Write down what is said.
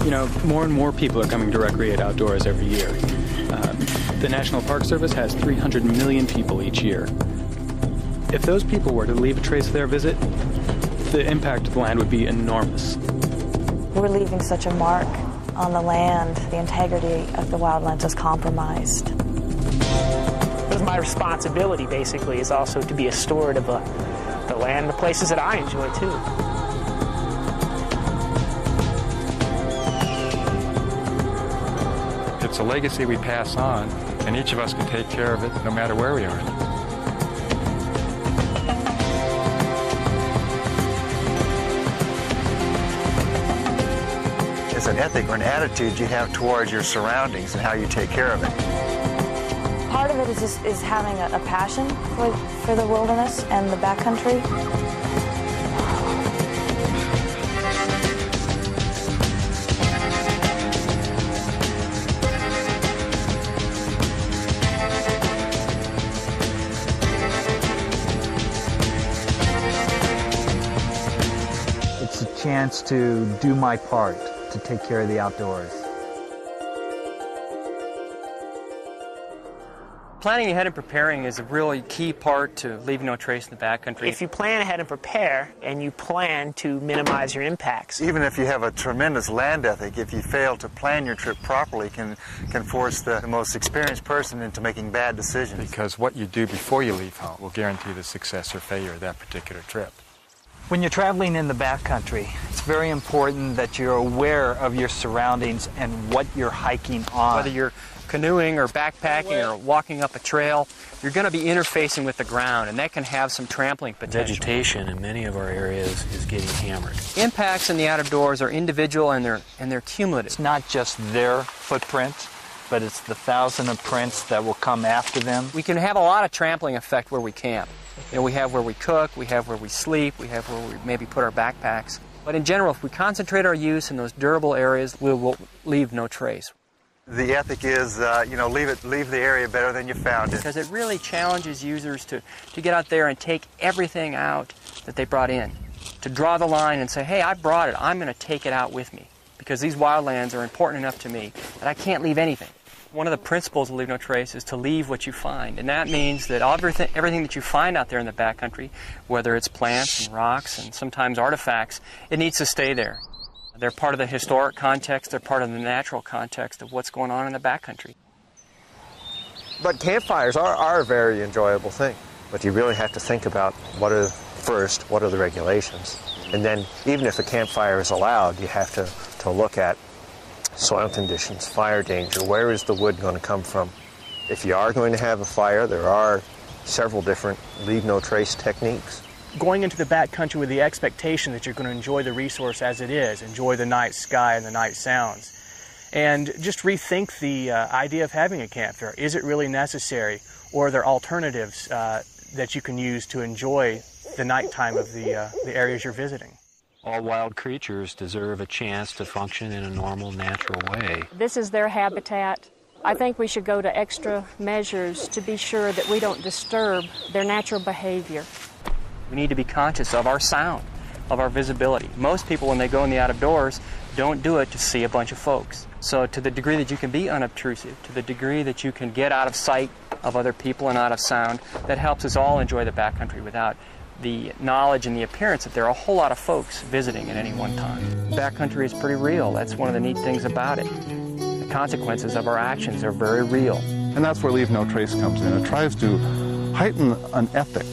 You know, more and more people are coming to recreate outdoors every year. The National Park Service has 300 million people each year. If those people were to leave a trace of their visit, the impact of the land would be enormous. We're leaving such a mark on the land. The integrity of the wildlands is compromised. Because my responsibility, basically, is also to be a steward of the land, the places that I enjoy, too. It's a legacy we pass on, and each of us can take care of it no matter where we are. It's an ethic or an attitude you have towards your surroundings and how you take care of it. Part of it is having a passion for the wilderness and the backcountry. It's a chance to do my part, to take care of the outdoors. Planning ahead and preparing is a really key part to leaving no trace in the backcountry. If you plan ahead and prepare, and you plan to minimize your impacts. Even if you have a tremendous land ethic, if you fail to plan your trip properly, can force the most experienced person into making bad decisions. Because what you do before you leave home will guarantee the success or failure of that particular trip. When you're traveling in the backcountry, it's very important that you're aware of your surroundings and what you're hiking on. Whether you're canoeing or backpacking or walking up a trail, you're going to be interfacing with the ground, and that can have some trampling potential. Vegetation in many of our areas is getting hammered. Impacts in the outdoors are individual and they're cumulative. It's not just their footprint, but it's the thousands of prints that will come after them. We can have a lot of trampling effect where we camp. You know, we have where we cook, we have where we sleep, we have where we maybe put our backpacks. But in general, if we concentrate our use in those durable areas, we will leave no trace. The ethic is, leave the area better than you found it. Because it really challenges users to get out there and take everything out that they brought in. To draw the line and say, hey, I brought it, I'm going to take it out with me. Because these wildlands are important enough to me that I can't leave anything. One of the principles of Leave No Trace is to leave what you find. And that means that everything that you find out there in the backcountry, whether it's plants and rocks and sometimes artifacts, it needs to stay there. They're part of the historic context, they're part of the natural context of what's going on in the backcountry. But campfires are a very enjoyable thing. But you really have to think about what are the regulations? And then even if a campfire is allowed, you have to look at soil conditions, fire danger, where is the wood going to come from? If you are going to have a fire, there are several different leave no trace techniques. Going into the backcountry with the expectation that you're going to enjoy the resource as it is, enjoy the night sky and the night sounds, and just rethink the idea of having a campfire. Is it really necessary, or are there alternatives that you can use to enjoy the nighttime of the areas you're visiting? All wild creatures deserve a chance to function in a normal, natural way. This is their habitat. I think we should go to extra measures to be sure that we don't disturb their natural behavior. We need to be conscious of our sound, of our visibility. Most people, when they go in the outdoors, don't do it to see a bunch of folks. So to the degree that you can be unobtrusive, to the degree that you can get out of sight of other people and out of sound, that helps us all enjoy the backcountry without the knowledge and the appearance that there are a whole lot of folks visiting at any one time. Backcountry is pretty real. That's one of the neat things about it. The consequences of our actions are very real. And that's where Leave No Trace comes in. It tries to heighten an ethic.